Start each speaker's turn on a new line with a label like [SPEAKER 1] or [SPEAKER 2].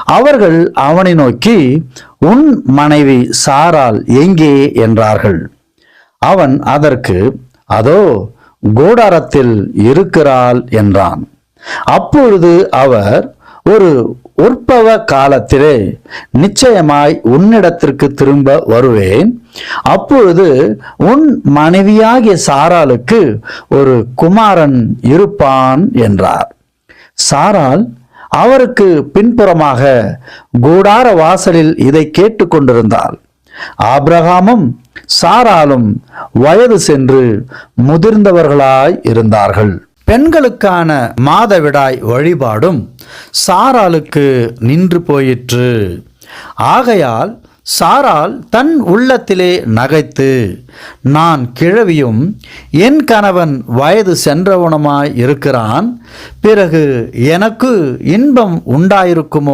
[SPEAKER 1] அவர்கள் அவனை நோக்கி, உன் மனைவி சாராள் எங்கே என்றார்கள். அவன் அதற்கு, அதோ கூடாரத்தில் இருக்கிறாள் என்றான். அப்பொழுது அவர், ஒரு உற்பவ காலத்திலே நிச்சயமாய் உன்னிடத்திற்கு திரும்ப வருவேன். அப்பொழுது உன் மனைவியாகிய சாராளுக்கு ஒரு குமாரன் இருப்பான் என்றார். சாராள் அவருக்கு பின்புறமாக கூடார வாசலில் இதை கேட்டுக்கொண்டிருந்தாள். ஆபிரகாமும் சாராளும் வயது சென்று முதிர்ந்தவர்களாய் இருந்தார்கள். பெண்களுக்கான மாதவிடாய் வழிபாடும் சாராளுக்கு நின்று போயிற்று. ஆகையால் சாராள் தன் உள்ளத்திலே நகைத்து, நான் கிழவியும் என் கணவன் வயது சென்றவனுமாய் இருக்கிறான், பிறகு எனக்கு இன்பம் உண்டாயிருக்குமோ